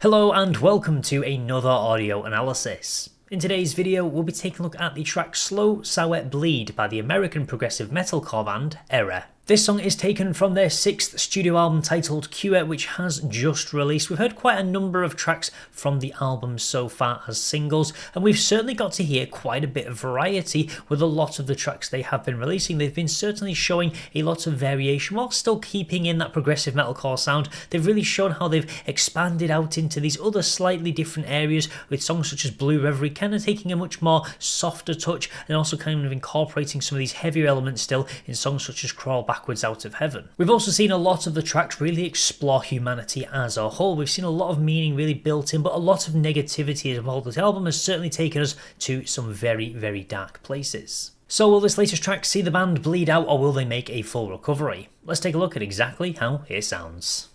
Hello and welcome to another audio analysis. In today's video, we'll be taking a look at the track Slow Sour Bleed by the American progressive metalcore band ERRA. This song is taken from their 6th studio album titled Cure, which has just released. We've heard quite a number of tracks from the album so far as singles, and we've certainly got to hear quite a bit of variety with a lot of the tracks they have been releasing. They've been certainly showing a lot of variation while still keeping in that progressive metalcore sound. They've really shown how they've expanded out into these other slightly different areas with songs such as Blue Reverie kind of taking a much more softer touch and also kind of incorporating some of these heavier elements still in songs such as Crawl Backwards Out of Heaven. We've also seen a lot of the tracks really explore humanity as a whole. We've seen a lot of meaning really built in, but a lot of negativity as well. The album has certainly taken us to some very, very dark places. So will this latest track see the band bleed out, or will they make a full recovery? Let's take a look at exactly how it sounds.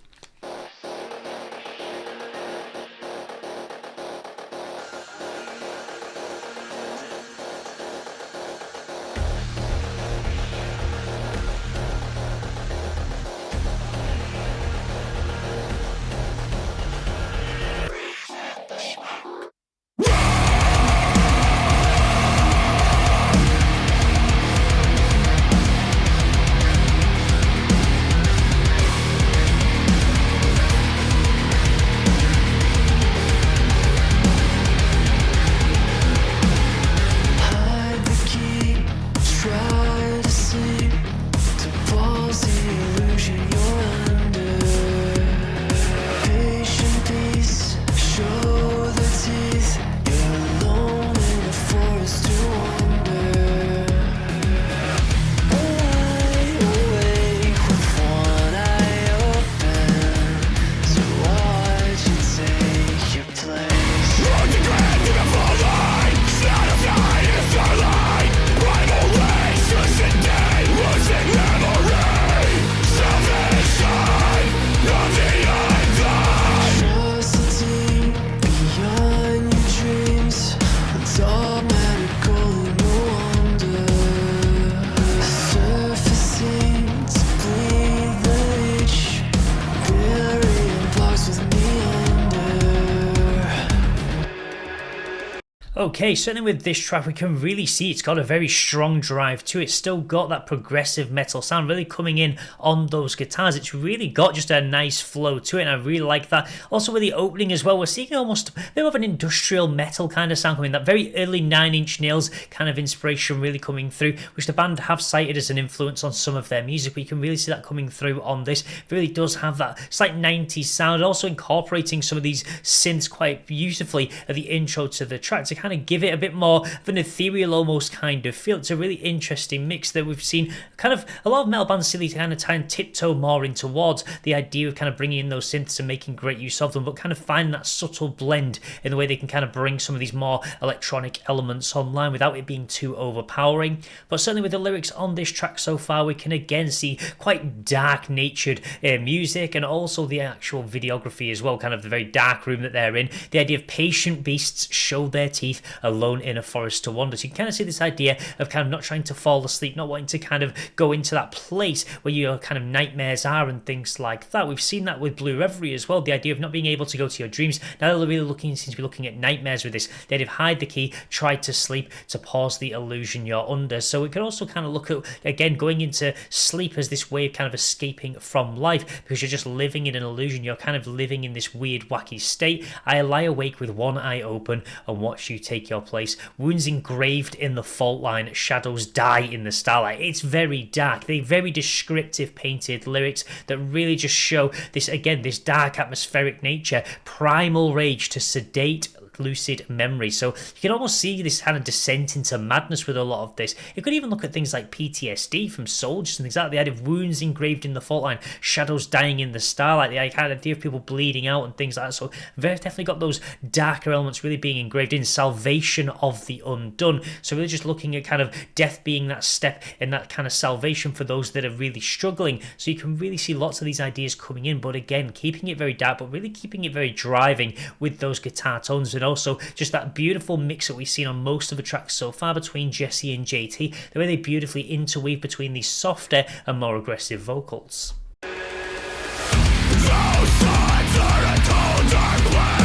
Okay, certainly with this track we can really see it's got a very strong drive to it. It's still got that progressive metal sound really coming in on those guitars. It's really got just a nice flow to it, and I really like that. Also with the opening as well, we're seeing almost a bit of an industrial metal kind of sound coming, that very early 9 Inch Nails kind of inspiration really coming through, which the band have cited as an influence on some of their music. We can really see that coming through on this. It really does have that slight 90s sound, also incorporating some of these synths quite beautifully at the intro to the track to kind of give it a bit more of an ethereal almost kind of feel. It's a really interesting mix that we've seen kind of a lot of metal bands silly to kind of try and tiptoe more in towards the idea of kind of bringing in those synths and making great use of them, but kind of finding that subtle blend in the way they can kind of bring some of these more electronic elements online without it being too overpowering. But certainly with the lyrics on this track so far, we can again see quite dark natured music, and also the actual videography as well, kind of the very dark room that they're in. The idea of patient beasts show their teeth alone in a forest to wander. So you can kind of see this idea of kind of not trying to fall asleep, not wanting to kind of go into that place where your kind of nightmares are and things like that. We've seen that with Blue Reverie as well, the idea of not being able to go to your dreams. Now they're really seem to be looking at nightmares with this. The idea of hide the key, try to sleep to pause the illusion you're under. So we can also kind of look at, again, going into sleep as this way of kind of escaping from life, because you're just living in an illusion. You're kind of living in this weird, wacky state. I lie awake with one eye open and watch you take your place. Wounds engraved in the fault line, shadows die in the starlight. It's very dark. They're very descriptive painted lyrics that really just show this, again, this dark atmospheric nature, primal rage to sedate lucid memory. So you can almost see this kind of descent into madness with a lot of this. You could even look at things like PTSD from soldiers and things like that. The idea of wounds engraved in the fault line, shadows dying in the starlight, the idea of people bleeding out and things like that. So they've definitely got those darker elements really being engraved in. Salvation of the undone. So really just looking at kind of death being that step in that kind of salvation for those that are really struggling. So you can really see lots of these ideas coming in, but again, keeping it very dark, but really keeping it very driving with those guitar tones, and also just that beautiful mix that we've seen on most of the tracks so far between Jesse and JT, the way they beautifully interweave between these softer and more aggressive vocals. Those signs are a cold dark place.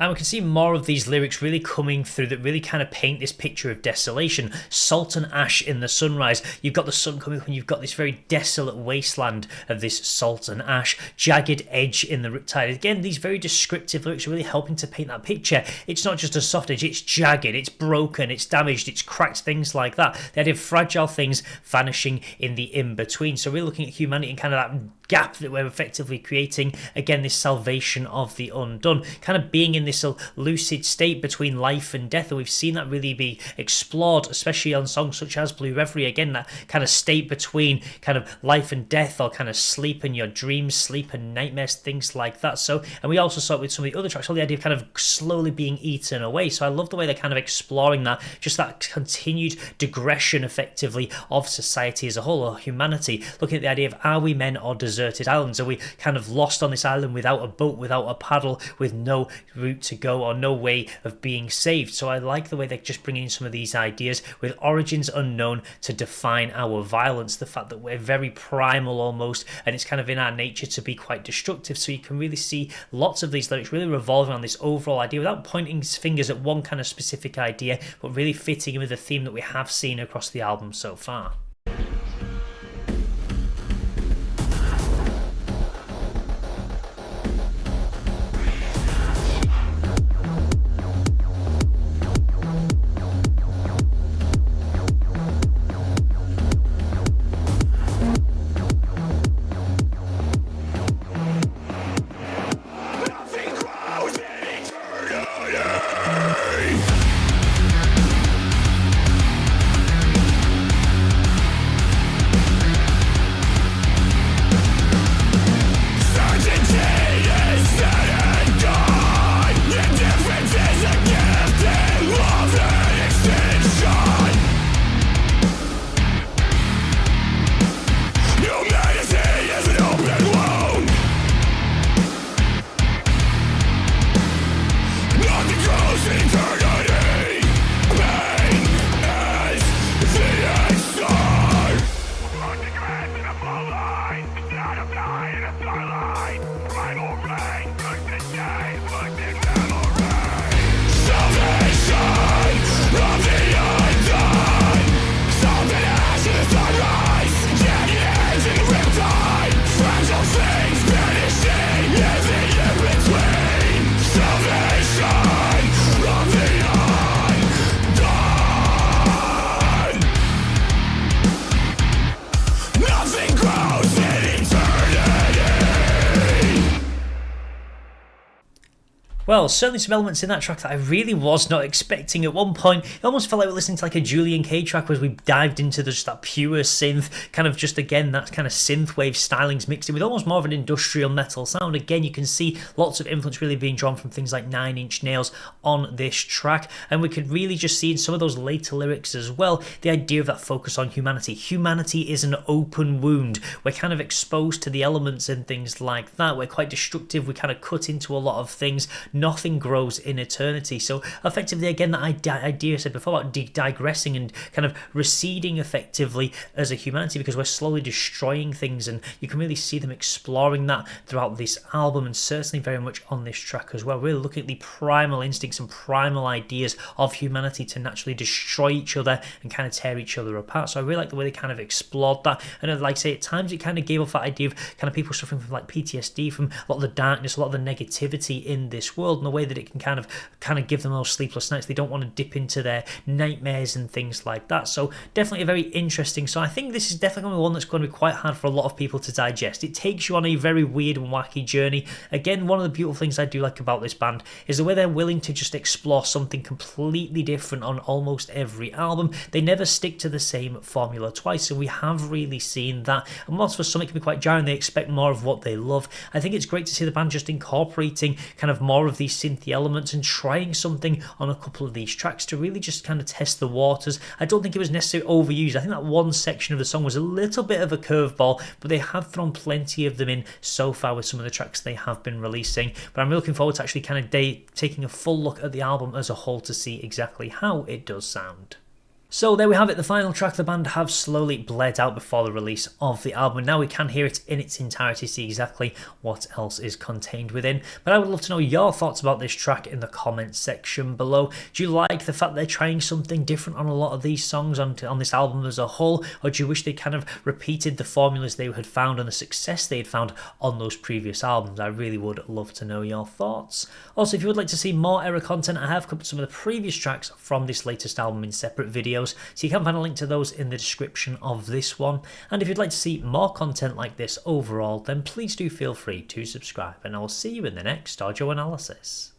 And we can see more of these lyrics really coming through that really kind of paint this picture of desolation. Salt and ash in the sunrise. You've got the sun coming up and you've got this very desolate wasteland of this salt and ash. Jagged edge in the riptide. Again, these very descriptive lyrics are really helping to paint that picture. It's not just a soft edge, it's jagged, it's broken, it's damaged, it's cracked, things like that. The idea of fragile things vanishing in the in-between. So we're looking at humanity and kind of that gap that we're effectively creating. Again, this salvation of the undone, kind of being in this lucid state between life and death, and we've seen that really be explored, especially on songs such as Blue Reverie. Again, that kind of state between kind of life and death, or kind of sleep and your dreams, sleep and nightmares, things like that. So, and we also saw it with some of the other tracks, all the idea of kind of slowly being eaten away. So I love the way they're kind of exploring that, just that continued digression effectively of society as a whole, or humanity, looking at the idea of, are we men or deserted islands? Are we kind of lost on this island without a boat, without a paddle, with no route to go or no way of being saved? So I like the way they're just bringing in some of these ideas with origins unknown to define our violence, the fact that we're very primal almost, and it's kind of in our nature to be quite destructive. So you can really see lots of these lyrics really revolving on this overall idea without pointing fingers at one kind of specific idea, but really fitting in with the theme that we have seen across the album so far. Well, certainly some elements in that track that I really was not expecting. At one point, it almost felt like we were listening to like a Julian Cage track as we dived into just that pure synth, kind of just again, that kind of synthwave stylings mixed in with almost more of an industrial metal sound. Again, you can see lots of influence really being drawn from things like Nine Inch Nails on this track, and we could really just see in some of those later lyrics as well, the idea of that focus on humanity. Humanity is an open wound. We're kind of exposed to the elements and things like that. We're quite destructive. We kind of cut into a lot of things. Nothing grows in eternity. So effectively, again, that idea I said before about digressing and kind of receding effectively as a humanity, because we're slowly destroying things, and you can really see them exploring that throughout this album, and certainly very much on this track as well. We're looking at the primal instincts and primal ideas of humanity to naturally destroy each other and kind of tear each other apart. So I really like the way they kind of explored that, and like I say, at times it kind of gave off that idea of kind of people suffering from like PTSD, from a lot of the darkness, a lot of the negativity in this world, and the way that it can kind of give them those sleepless nights. They don't want to dip into their nightmares and things like that. So definitely a very interesting. So I think this is definitely one that's going to be quite hard for a lot of people to digest. It takes you on a very weird and wacky journey. Again, one of the beautiful things I do like about this band is the way they're willing to just explore something completely different on almost every album. They never stick to the same formula twice, and we have really seen that. And whilst for some it can be quite jarring, they expect more of what they love. I think it's great to see the band just incorporating kind of more of these synthy elements and trying something on a couple of these tracks to really just kind of test the waters. I don't think it was necessarily overused. I think that one section of the song was a little bit of a curveball, but they have thrown plenty of them in so far with some of the tracks they have been releasing. But I'm really looking forward to actually kind of taking a full look at the album as a whole to see exactly how it does sound. So there we have it, the final track the band have slowly bled out before the release of the album, and now we can hear it in its entirety, see exactly what else is contained within. But I would love to know your thoughts about this track in the comments section below. Do you like the fact they're trying something different on a lot of these songs on this album as a whole, or do you wish they kind of repeated the formulas they had found and the success they had found on those previous albums? I really would love to know your thoughts. Also, if you would like to see more ERRA content, I have covered some of the previous tracks from this latest album in separate videos, so you can find a link to those in the description of this one. And if you'd like to see more content like this overall, then please do feel free to subscribe, and I will see you in the next audio analysis.